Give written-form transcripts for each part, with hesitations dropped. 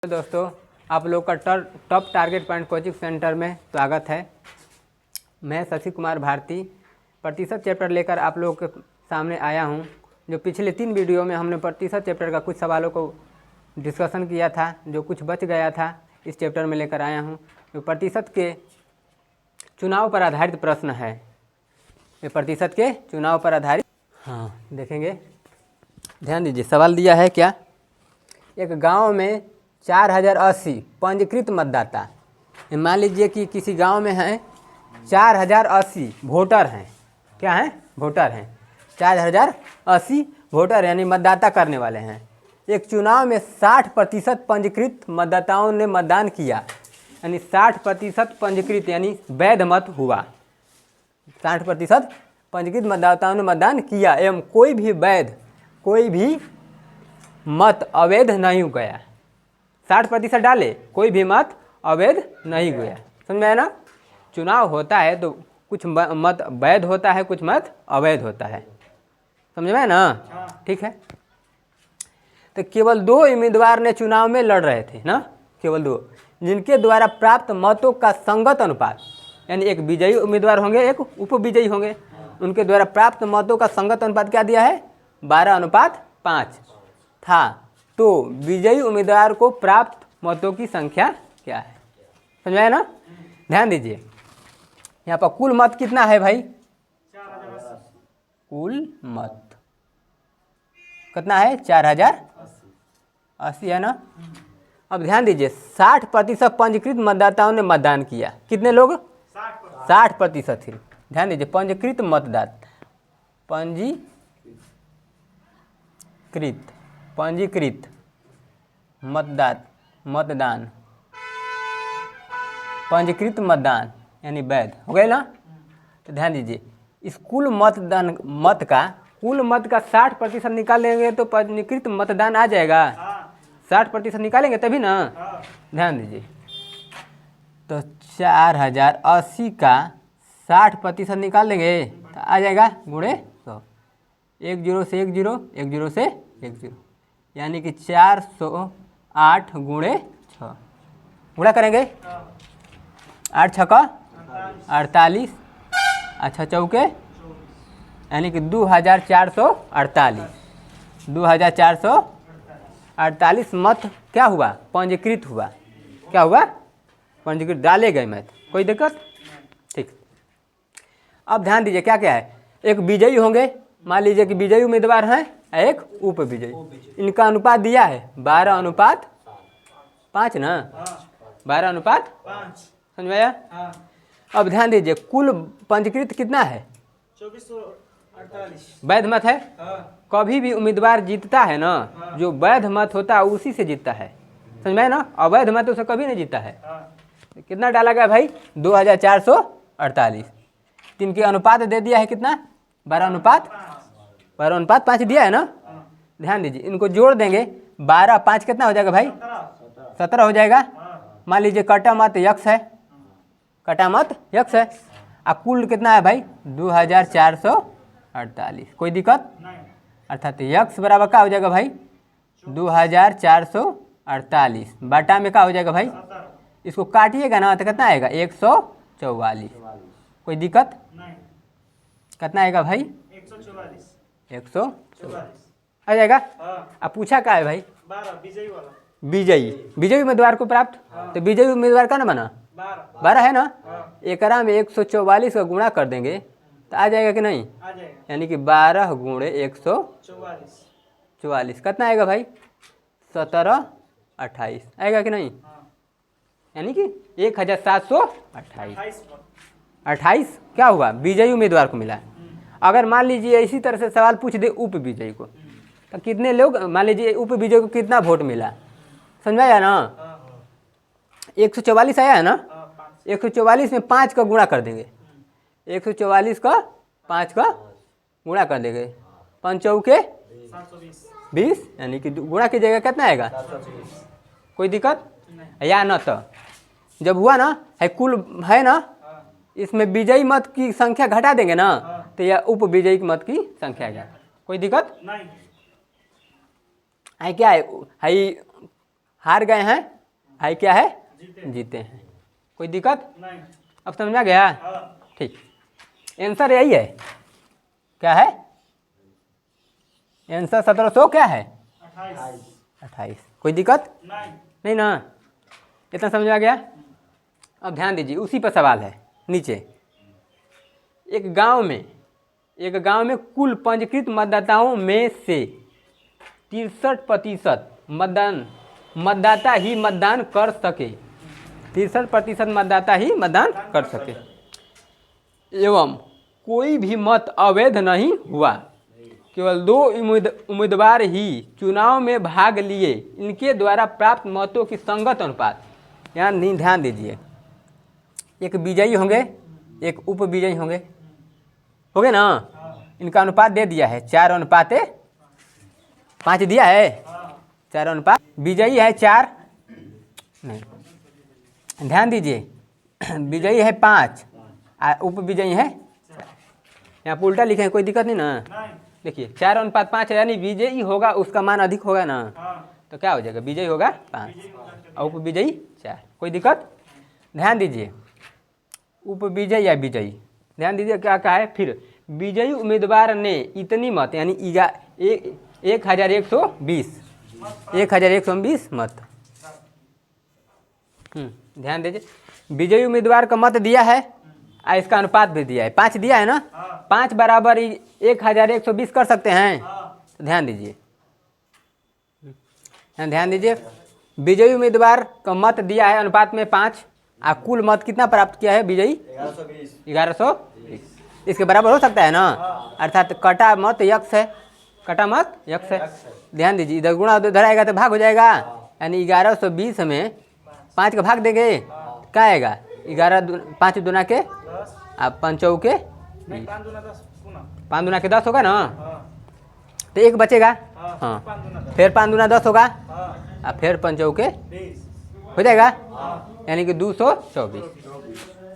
दोस्तों, आप लोग का top target point coaching centre में स्वागत है। मैं शशि कुमार भारती प्रतिशत चैप्टर लेकर आप लोगों के सामने आया हूं। जो पिछले 3 वीडियो में हमने प्रतिशत चैप्टर का कुछ सवालों को डिस्कशन किया था, जो कुछ बच गया था इस चैप्टर में लेकर आया हूं। जो प्रतिशत के चुनाव पर आधारित प्रश्न है, ये प्रतिशत के चुनाव पर आधारित देखेंगे। ध्यान दीजिए, सवाल दिया है क्या। एक गांव में 4080 पंजीकृत मतदाता, मान लीजिए कि किसी गांव में हैं 4080 वोटर हैं। क्या हैं? वोटर हैं। 4080 वोटर यानी मतदाता करने वाले हैं। एक चुनाव में 60% पंजीकृत मतदाताओं ने मतदान किया, यानी 60% पंजीकृत यानी वैध मत हुआ। 60% पंजीकृत मतदाताओं ने मतदान किया एवं कोई भी मत अवैध नहीं गया। 60% डाले, कोई भी मत अवैध नहीं गया। समझ में आया ना। चुनाव होता है तो कुछ मत वैध होता है, कुछ मत अवैध होता है। समझ में ना। ठीक है। तो केवल 2 उम्मीदवार ने चुनाव में लड़ रहे थे ना, केवल 2, जिनके द्वारा प्राप्त मतों का संगत अनुपात, यानी एक विजयी उम्मीदवार होंगे, एक उपविजयी होंगे। उनके द्वारा प्राप्त मतों का संगत अनुपात क्या दिया है? 12:5 था। तो विजयी उम्मीदवार को प्राप्त मतों की संख्या क्या है? समझ आया ना। ध्यान दीजिए, यहाँ पर कुल मत कितना है भाई? 4080। कुल मत कितना है? 4080 है ना। अब ध्यान दीजिए, 60% पंजीकृत मतदाताओं ने मतदान किया। कितने लोग? 60% ही। ध्यान दीजिए, पंजीकृत मतदाता, पंजीकृत मतदान, पंजीकृत मतदान यानी वैध हो गए ना। तो ध्यान दीजिए, इस कुल मत का 60% निकाल लेंगे तो पंजीकृत मतदान आ जाएगा। 60% निकालेंगे तभी ना। ध्यान दीजिए, तो 4080 का 60% निकाल लेंगे तो आ जाएगा गुणे 100। 1 0 से 1 0, 1 0 से 1 0, यानी कि 408 गुणे 6 गुणा करेंगे। 8 6 का 48, अच्छा चौके यानी कि 2448। 2448 मत क्या हुआ? पंजीकृत हुआ। क्या हुआ? पंजीकृत डाले गए मत। कोई दिक्कत? ठीक। अब ध्यान दीजिए क्या क्या है। एक विजयी होंगे, मान लीजिए कि विजयी उम्मीदवार हैं, एक उपविजयी। इनका अनुपात दिया है 12:5 ना। 12:5 समझ में आया। अब ध्यान दीजिए, कुल पंजीकृत कितना है? 2448 वैध मत है। कभी भी उम्मीदवार जीतता है ना, जो वैध मत होता है उसी से जीतता है। समझ में आया ना। अवैध मत उसे कभी नहीं जीतता है। कितना डाला गया भाई? 2448। इनके अनुपात दे दिया है कितना? 12:5 दिया है ना। ध्यान दीजिए, इनको जोड़ देंगे। 12 5 कितना हो जाएगा भाई? 17 हो जाएगा। मान लीजिए कटा मत यक्स है, कटा मत यक्स है। कुल कितना है भाई? 2448। कोई दिक्कत? अर्थात यक्स बराबर क्या हो जाएगा भाई? 2448 बाटा में क्या हो जाएगा भाई? इसको काटिएगा ना तो कितना आएगा? 144। कोई दिक्कत? कितना आएगा भाई? 144 आ जाएगा। अब पूछा क्या है भाई? विजयी उम्मीदवार को प्राप्त। तो विजयी उम्मीदवार का ना बना 12 है ना। एकरा में 144 का गुणा कर देंगे तो आ जाएगा कि नहीं? यानी कि 12 गुणे 144 कितना आएगा भाई? 1728 आएगा कि नहीं? यानी कि 1728 क्या हुआ? विजयी उम्मीदवार को मिला। अगर मान लीजिए इसी तरह से सवाल पूछ दे उप विजयी को, तो कितने लोग, मान लीजिए उप विजयी को कितना वोट मिला? समझ आया ना। 144 आया है ना। 144 में 5 का गुणा कर देंगे। 144 का 5 का गुणा कर देंगे। 5 चौके 20, यानी कि गुणा कीजिएगा कितना आएगा? कोई दिक्कत या ना। तो जब हुआ ना है कुल है ना, इसमें विजयी मत की संख्या घटा देंगे ना तो यह उप विजयी मत की संख्या है। कोई दिक्कत नहीं है। क्या है हार गए हैं आई क्या है? जीते हैं। कोई दिक्कत नहीं? अब समझ में आ गया? ठीक, आंसर यही है। क्या है आंसर? 1700 क्या है? 28। कोई दिक्कत नहीं ना? इतना समझ में आ गया? अब ध्यान दीजिए, उसी पर सवाल है नीचे। एक गांव में कुल पंजीकृत मतदाताओं में से 63% मतदाता ही मतदान कर सके। 63% मतदाता ही मतदान कर सके एवं कोई भी मत अवैध नहीं हुआ। केवल 2 उम्मीदवार ही चुनाव में भाग लिए। इनके द्वारा प्राप्त मतों की संगत अनुपात। यहाँ ध्यान दीजिए, एक विजयी होंगे, एक उप विजयी होंगे ना? इनका अनुपात दे दिया है 4:5 दिया है। 4:5। विजयी है 4, नहीं ध्यान दीजिए, विजयी है 5 और उप विजयी है 4। यहाँ उल्टा लिखे हैं, कोई दिक्कत नहीं ना? देखिए 4:5 है, यानी विजयी होगा उसका मान अधिक होगा ना? तो क्या हो जाएगा? विजयी होगा 5 और उप विजयी 4। कोई दिक्कत? ध्यान दीजिए, उप विजयी या विजयी, ध्यान दीजिए क्या कहा है फिर। विजयी उम्मीदवार ने इतनी मत, यानी 1120 मत। ध्यान दीजिए, विजयी उम्मीदवार का मत दिया है और इसका अनुपात भी दिया है, 5 दिया है ना? 5 बराबर 1120 कर सकते हैं। तो ध्यान दीजिए, विजयी उम्मीदवार का मत दिया है अनुपात में 5 और कुल मत कितना प्राप्त किया है विजयी? 1120। इसके बराबर हो सकता है ना? अर्थात कटा मत यक्ष है, कटा मत यक्ष है। ध्यान दीजिए, इधर गुणा उधर आएगा तो भाग हो जाएगा, यानी 1120 में 5 का भाग देंगे, क्या आएगा? 5 दूना के आप 5 चौके 5 दूना के 10 होगा ना? तो 1 बचेगा। हाँ, फिर 5 दूना 10 होगा और फिर 5 चौके हो जाएगा, यानी कि 224।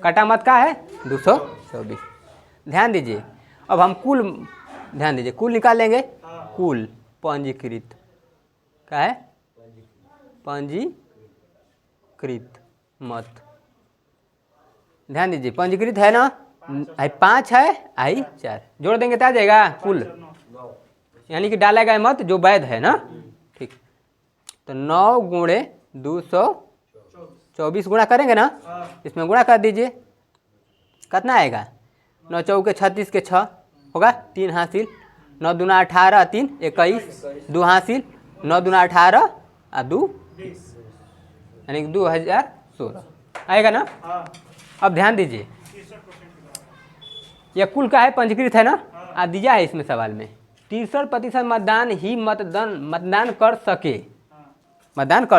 कटा मत का है 224। ध्यान दीजिए, अब हम कुल, ध्यान दीजिए, कुल निकाल लेंगे। कुल पंजीकृत, क्या है? पंजीकृत मत। ध्यान दीजिए, पंजीकृत है ना? 5 है, आई 4 जोड़ देंगे तो आ जाएगा कुल, यानी कि डाला गया मत जो वैध है ना? ठीक, तो 9 गुणे 224 गुणा करेंगे ना? इसमें गुणा कर दीजिए, कितना आएगा? 9 चौके 36 के 6 होगा, 3 हासिल। 9 दूना 18, 3 21, 2 हासिल। 9 दूना 18 और 2 यानी कि 2016 आएगा ना? अब ध्यान दीजिए, यह कुल का है, पंजीकृत है ना? आ दिया है इसमें सवाल में 63% मतदान ही मतदान कर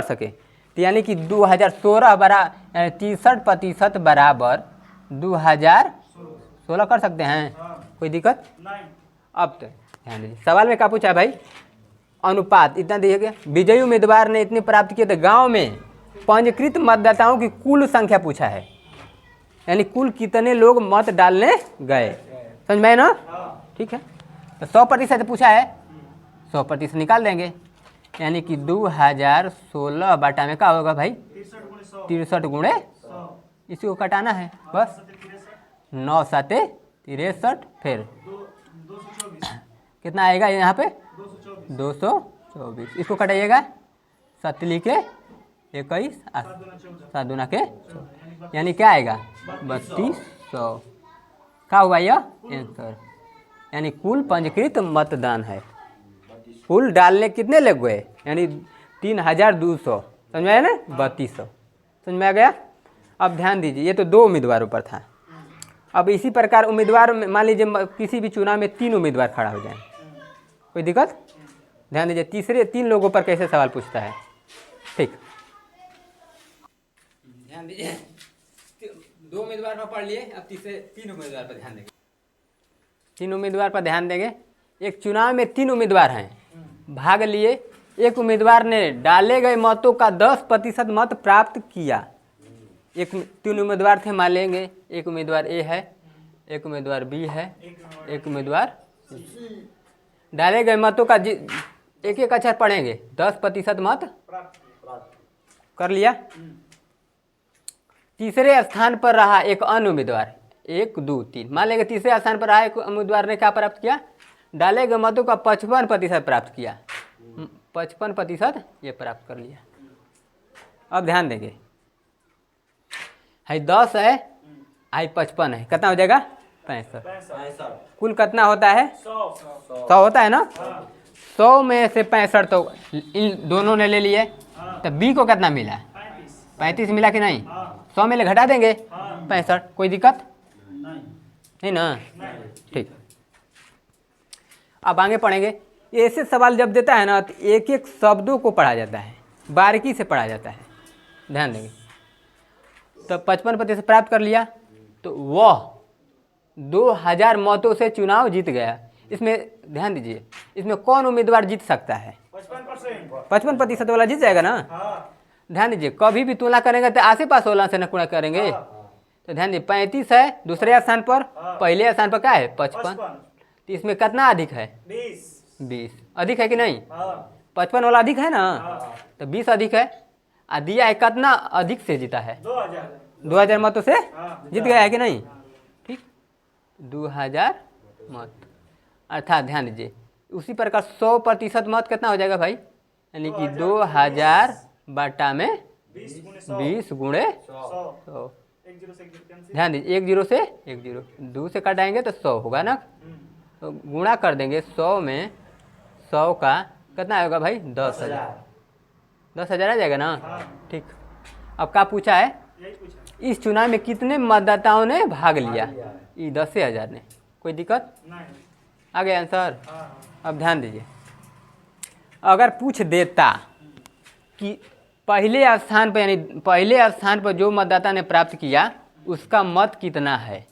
सके। तो यानी कि 2016 बराबर 63% बराबर 2016 कर सकते हैं। कोई दिक्कत नहीं? अब तो ध्यान दीजिए, सवाल में क्या पूछा है भाई? अनुपात इतना दिया, विजयी उम्मीदवार ने इतने प्राप्त किए थे। गांव में पंजीकृत मतदाताओं की कुल संख्या पूछा है, यानी कुल कितने लोग मत डालने गए। समझ में ना? ठीक है, तो 100% पूछा है, 100% निकाल देंगे, यानी कि 2016 बटा में क्या होगा भाई? 63 गुणे, इसी को कटाना है बस। 9 7 63, फिर कितना आएगा यहाँ पे? 224। इसको कटाइएगा, 7 लिखे 21, 7 दूना के, यानी क्या आएगा? 3200। क्या हुआ यह आंसर? यानी कुल पंजीकृत मतदान है। कुल डालने कितने लग गए? यानी 3200। समझ में आया ना? 3200। समझ में आ गया? अब ध्यान दीजिए, ये तो 2 उम्मीदवारों पर था। अब इसी प्रकार उम्मीदवार, मान लीजिए किसी भी चुनाव में 3 उम्मीदवार खड़ा हो जाए, कोई दिक्कत? ध्यान दीजिए, तीसरे 3 लोगों पर कैसे सवाल पूछता है। ठीक, ध्यान दीजिए, 2 उम्मीदवार पर पढ़ लिए, अब तीसरे 3 उम्मीदवार पर ध्यान देंगे। 3 उम्मीदवार पर ध्यान देंगे। एक चुनाव में 3 उम्मीदवार हैं, भाग लिए। एक उम्मीदवार ने डाले गए मतों का 10% मत प्राप्त किया। 3 उम्मीदवार थे, मान लेंगे। एक उम्मीदवार ए है, एक उम्मीदवार बी है, एक उम्मीदवार। डाले गए मतों का एक एक अक्षर पढ़ेंगे, 10% मत कर लिया। तीसरे स्थान पर रहा एक अन्य उम्मीदवार, 1 2 3, मान लेंगे तीसरे स्थान पर रहा एक उम्मीदवार ने क्या प्राप्त किया, डाले गए मतों का 55% प्राप्त किया, 55% ये प्राप्त कर लिया। अब ध्यान देंगे, हाई 10 है, हाई 55 है, कितना हो जाएगा 65। कुल कितना होता है 100 होता है ना। 100 में से 65 तो इन दोनों ने ले लिए, तो बी को कितना मिला 35 मिला कि नहीं। 100 में ले घटा देंगे 65, कोई दिक्कत नहीं ना, ठीक। अब आगे पढ़ेंगे। ऐसे सवाल जब देता है ना तो एक एक शब्दों को पढ़ा जाता है, बारीकी से पढ़ा जाता है, ध्यान देंगे। तो 55% प्राप्त कर लिया तो वह 2000 मतों से चुनाव जीत गया। इसमें ध्यान दीजिए, इसमें कौन उम्मीदवार जीत सकता है, 55% वाला जीत जाएगा ना। ध्यान दीजिए, कभी भी तुलना करेंगे तो आसे पास वाला से न करेंगे। तो ध्यान दीजिए, 35 है दूसरे स्थान पर, पहले स्थान पर क्या है 55, तो इसमें कितना अधिक है 20 अधिक है कि नहीं। 55 वाला अधिक है ना, तो 20 अधिक है। दिया है कितना अधिक से जीता है 2000 मतों से जीत गया है कि नहीं, ठीक 2000 मत, अर्थात ध्यान दीजिए उसी प्रकार 100% मत कितना हो जाएगा भाई, यानी कि 2000 बाटा में 20 गुणे 100। ध्यान दीजिए 1 0 से 1 0, 2 से काटाएंगे तो 100 होगा ना, तो गुणा कर देंगे 100 में 100 का कितना होगा भाई 10,000 आ जाएगा ना, ठीक। अब क्या पूछा है, इस चुनाव में कितने मतदाताओं ने भाग लिया, ये 10,000 ने, कोई दिक्कत आ गया आंसर। अब ध्यान दीजिए, अगर पूछ देता कि पहले स्थान पर, यानी पहले स्थान पर जो मतदाता ने प्राप्त किया उसका मत कितना है,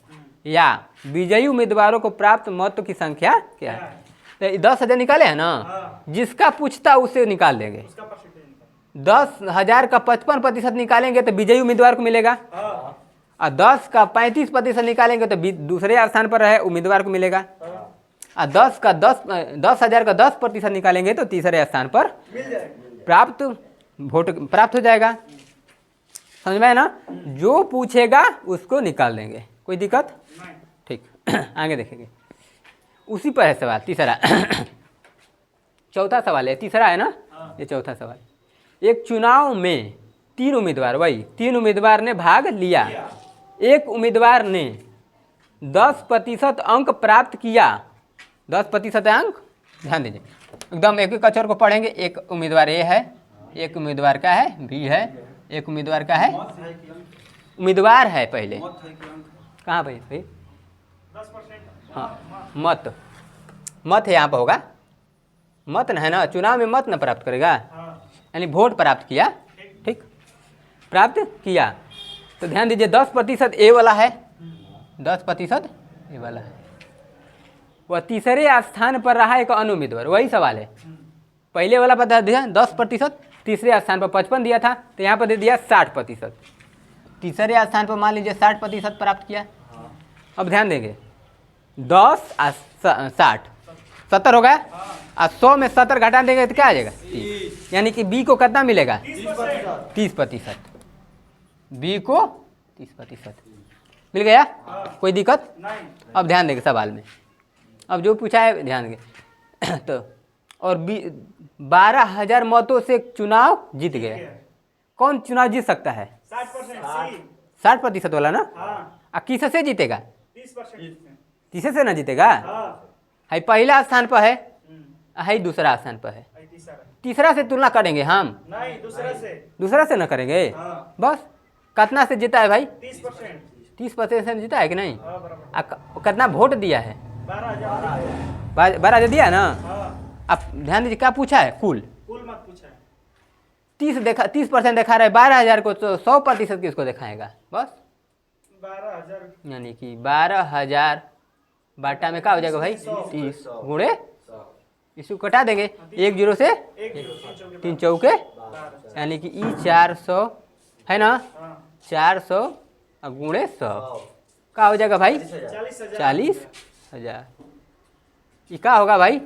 या विजयी उम्मीदवारों को प्राप्त मतों की संख्या क्या है, तो 10,000 निकाले हैं ना, जिसका पूछता उससे निकाल देंगे। 10,000 का 55% निकालेंगे तो विजयी उम्मीदवार को मिलेगा, और 10 का 35% निकालेंगे तो दूसरे स्थान पर रहे उम्मीदवार को मिलेगा, और 10,000 का 10% निकालेंगे तो तीसरे स्थान पर प्राप्त वोट प्राप्त हो जाएगा। समझ में है ना, जो पूछेगा उसको निकाल देंगे, कोई दिक्कत ठीक। आगे देखेंगे, उसी पर है सवाल तीसरा। चौथा सवाल है, तीसरा है ना, ये चौथा सवाल। एक चुनाव में 3 उम्मीदवार, वही 3 उम्मीदवार ने भाग लिया, एक उम्मीदवार ने 10% अंक प्राप्त किया, 10% अंक, ध्यान दीजिए एकदम एक एक अक्षर को पढ़ेंगे। एक उम्मीदवार ए है, एक उम्मीदवार का है बी है, एक उम्मीदवार का है, उम्मीदवार है पहले कहाँ भाई, हाँ मत है यहाँ पर होगा, मत न है ना, चुनाव में मत न प्राप्त करेगा, यानी वोट प्राप्त किया, ठीक प्राप्त किया। तो ध्यान दीजिए 10% ए वाला है, 10% ए वाला है, वह तीसरे स्थान पर रहा एक अन्य उम्मीदवार, वही सवाल है। पहले वाला बता दिया 10%, तीसरे स्थान पर 55 दिया था, तो यहाँ पर दे दिया 60%। तीसरे स्थान पर मान लीजिए 60% प्राप्त किया। अब ध्यान देंगे 10 और 60 70 हो गया, और 100 में 70 घटा देंगे तो क्या आ जाएगा 30, यानी कि बी को कितना मिलेगा 30%, बी को 30% मिल गया, कोई दिक्कत। अब ध्यान देंगे सवाल में, अब जो पूछा है ध्यान देंगे। तो और 12,000 मतों से चुनाव जीत गया, कौन चुनाव जीत सकता है 60% वाला ना, किससे जीतेगा 30 से ना जीतेगा, है पहला स्थान पर है दूसरा स्थान पर है, तीसरा से तुलना करेंगे हम नहीं, दूसरा से ना करेंगे, बस कितना से जीता है भाई 30% से जीता है कि नहीं, कितना वोट दिया है 12,000 दिया है ना। अब ध्यान दीजिए क्या पूछा है, कुल मत पूछा है, 30% दिखा रहा है, 12,000 को तो 100% किसको दिखाएगा, बस 12,000, यानी कि 12,000 बाटा में क्या हो जाएगा भाई 30 गुणे, इसको कटा देंगे 1 0 से 3 चौके, यानी कि ई 400 है ना, 400 गुणे 100 क्या हो जाएगा भाई 40,000। ये क्या होगा भाई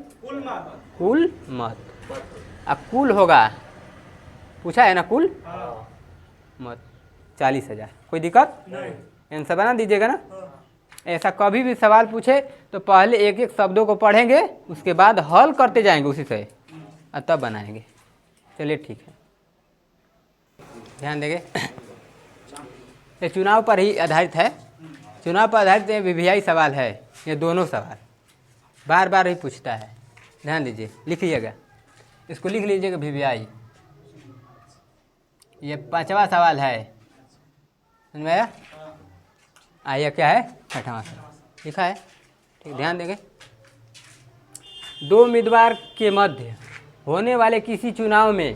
कुल मत, अब कुल होगा, पूछा है ना कुल, मत 40,000। कोई दिक्कत नहीं, आंसर बना दीजिएगा ना। ऐसा कभी भी सवाल पूछे तो पहले एक एक शब्दों को पढ़ेंगे, उसके बाद हल करते जाएंगे उसी से और तब बनाएंगे। चलिए ठीक है, ध्यान देंगे। ये चुनाव पर ही आधारित है, चुनाव पर आधारित ये वीवीआई सवाल है। ये दोनों सवाल बार बार ही पूछता है, ध्यान दीजिए, लिखिएगा, इसको लिख लीजिएगा वीवीआई। ये 5वां सवाल है, समझ में आया? आया क्या है? 6वां सवाल लिखा है, ठीक, ध्यान देंगे। दो उम्मीदवार के मध्य होने वाले किसी चुनाव में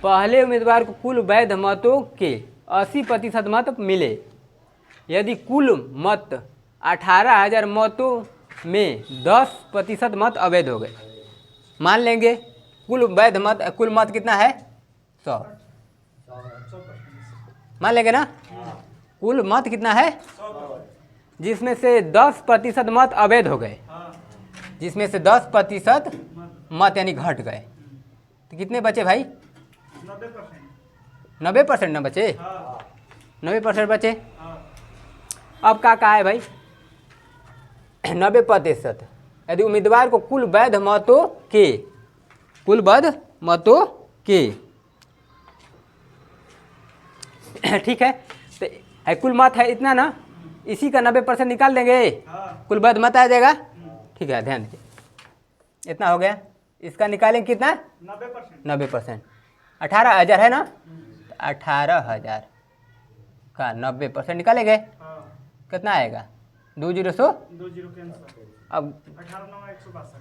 पहले उम्मीदवार को कुल वैध मतों के 80% मत मिले यदि कुल मत 18,000 मतों में 10% मत अवैध हो गए। मान लेंगे कुल वैध मत, कुल मत कितना है? 100। मान लेंगे ना, कुल मत कितना है? जिसमें से 10% मत अवैध हो गए, जिसमें से 10% मत यानी घट गए, तो कितने बचे भाई? 90% न बचे? 90% बचे। अब क्या कहा है भाई? 90% यदि उम्मीदवार को कुल वैध मतों के, कुल वैध मतों के, ठीक है, तो है कुल मत है इतना ना, इसी का 90% निकाल देंगे, कुल वैध मत आ जाएगा। ठीक है, ध्यान दीजिए, इतना हो गया। इसका निकालेंगे कितना? 90%। 18,000 है ना, 18,000 का 90% निकालेंगे, कितना आएगा? 2 0 सौ, अब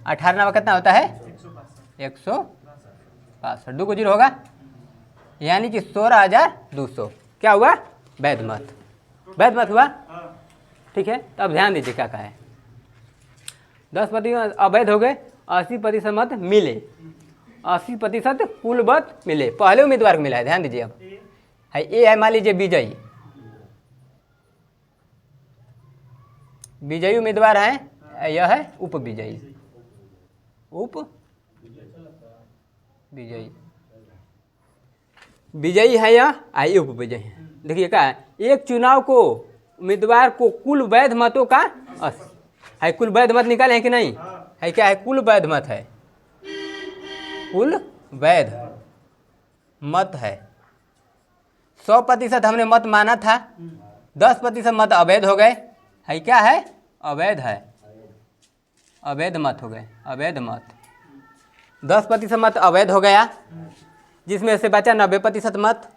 18 कितना होता है? 162, 2 को 0 होगा, यानी कि 16,200 क्या हुआ? वैध मत, वैध मत हुआ। ठीक है, तो अब ध्यान दीजिए क्या कहा है। 10% अवैध हो गए, 80% मत मिले, 80% कुल मत मिले, पहले उम्मीदवार को मिला है। ध्यान दीजिए, अब है ए है, मान लीजिए विजयी, विजयी उम्मीदवार है, यह है उप विजयी, उप विजयी, विजयी है यह, आई उप विजयी है। देखिए क्या है, एक चुनाव को उम्मीदवार को कुल वैध मतों का है, कुल वैध मत निकाले हैं कि नहीं? है क्या है? कुल वैध मत है, कुल वैध मत है। 100% हमने मत माना था, 10% मत अवैध हो गए, है क्या है? अवैध है, अवैध मत हो गए, अवैध मत। 10% मत अवैध हो गया, जिसमें से बचा 90% मत।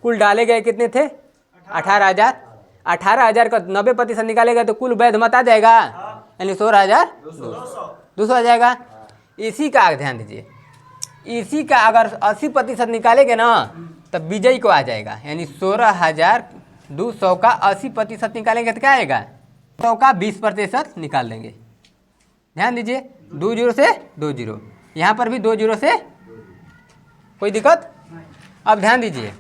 कुल डाले गए कितने थे? 18,000। 18,000 का 90% निकालेगा तो कुल वैध मत आ जाएगा, यानी 16,200 आ जाएगा। इसी का ध्यान दीजिए, इसी का अगर 80% निकालेंगे ना तब विजयी को आ जाएगा, यानी 16,200 का 80% निकालेंगे तो क्या आएगा? 100 का 20% निकाल देंगे। ध्यान दीजिए, 2 0 से 2 0, यहाँ पर भी 2 0 से, कोई दिक्कत? अब ध्यान दीजिए,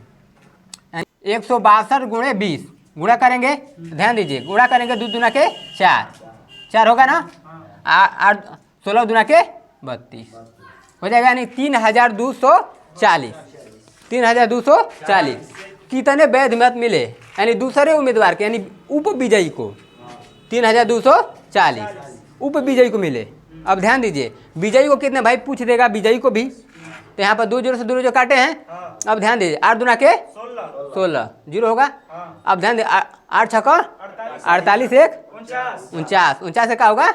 162 गुणे 20 गुणा करेंगे, ध्यान दीजिए, गुणा करेंगे 2 दूना के 4 होगा ना, 16 दूना के 32 हो जाएगा, यानी 3,240, 3,240 कितने वैध मत मिले, यानी दूसरे उम्मीदवार के, यानी उप विजयी को 3,240 उप विजयी को मिले। अब ध्यान दीजिए, विजयी को कितने भाई पूछ देगा, विजयी को भी, तो यहाँ पर 2 0 से 2 0 काटे हैं। अब ध्यान दीजिए, 8 दूना के 16 0 होगा। अब ध्यान दीजिए, 8 छक्का 48, 1 49, 49 से क्या होगा?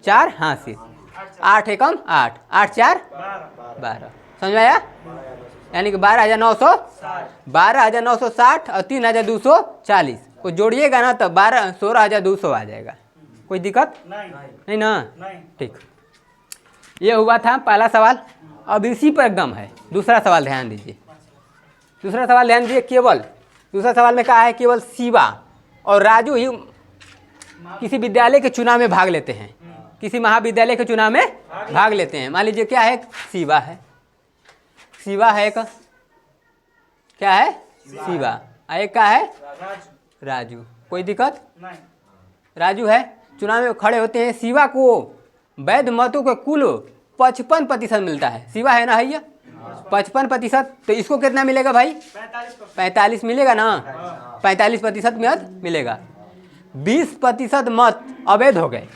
4 हाँ 8 एकम 8, 8 4 12, समझ में आया? यानी कि 12,960 और 3,240 को जोड़िएगा ना तो 16,200 आ जाएगा। कोई दिक्कत नहीं ना? ठीक, ये हुआ था पहला सवाल। अब इसी पर एकदम है दूसरा सवाल, ध्यान दीजिए, दूसरा सवाल ध्यान दीजिए। केवल दूसरा सवाल में कहा है केवल शिवा और राजू ही किसी विद्यालय के चुनाव में भाग लेते हैं, किसी महाविद्यालय के चुनाव में भाग लेते हैं। मान लीजिए क्या है? शिवा है, शिवा है, एक क्या है? शिवा, एक का है? राजू। कोई दिक्कत? राजू है, चुनाव में खड़े होते हैं। शिवा को वैध मतों के कुल 55% मिलता है। शिवा है ना, है 55%, तो इसको कितना मिलेगा भाई? 45 मिलेगा ना, 45% मत मिलेगा। 20% मत अवैध हो गए।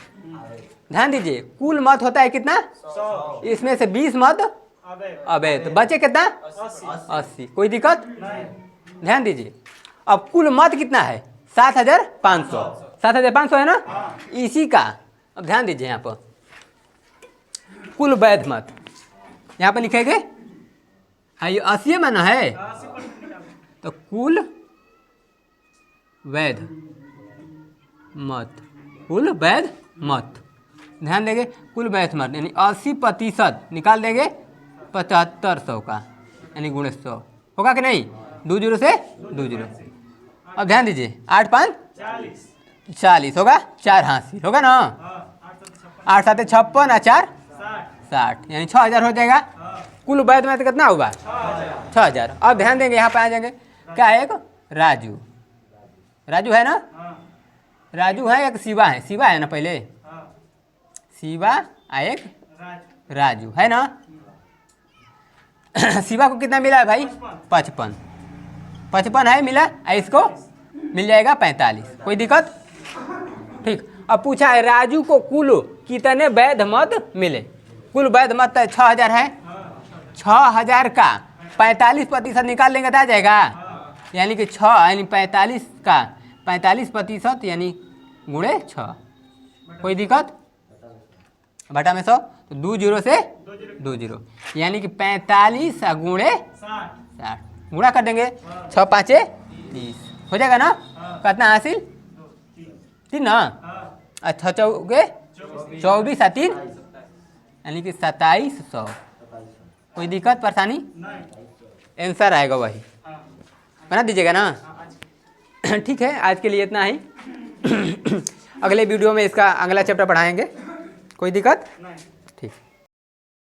ध्यान दीजिए, कुल मत होता है कितना? 100। इसमें से 20 मत अवैध, बचे कितना? 80। कोई दिक्कत? ध्यान दीजिए, अब कुल मत कितना है? 7500। 7500 है ना, इसी का अब ध्यान दीजिए यहाँ पर कुल वैध मत यहाँ पर लिखेंगे। हाँ, ये 80 में ना है, तो कुल वैध मत, कुल वैध मत, ध्यान देंगे कुल वैध मत यानी 80% निकाल देंगे 7500 का, यानी गुणे 100 होगा कि नहीं? 20 से 20। अब ध्यान दीजिए, 8 5 40 होगा, 4 हासिल होगा ना, 8 7 56 और 4 60, यानी 6000 हो जाएगा। कुल वैध में तो कितना होगा? 6000। अब ध्यान देंगे, यहाँ पे आ जाएंगे, क्या है? एक राजू, राजू है ना, राजू है, एक शिवा है, शिवा है ना, पहले शिवा, एक राजू है ना। शिवा को कितना मिला है भाई? 55 है मिला, इसको मिल जाएगा 45। कोई दिक्कत? ठीक। अब पूछा है राजू को कुल कितने वैध मत मिले। कुल वैध मत 6000 है, 6000 का 45% निकाल लेंगे तो आ जाएगा, यानी कि 6 यानी 45 का 45% यानी गुणे 6। कोई दिक्कत? बटा में 100, तो 20 से 20, यानी कि 45 गुणे 60 गुणा कर देंगे, 6 5 30 हो जाएगा ना। कितना हासिल? 3 ना, अच्छा 4 24 और 3 यानी कि 2700। कोई दिक्कत परेशानी? आंसर आएगा वही, बना दीजिएगा ना। ठीक है, आज के लिए इतना ही। अगले वीडियो में इसका अगला चैप्टर पढ़ाएंगे। कोई दिक्कत?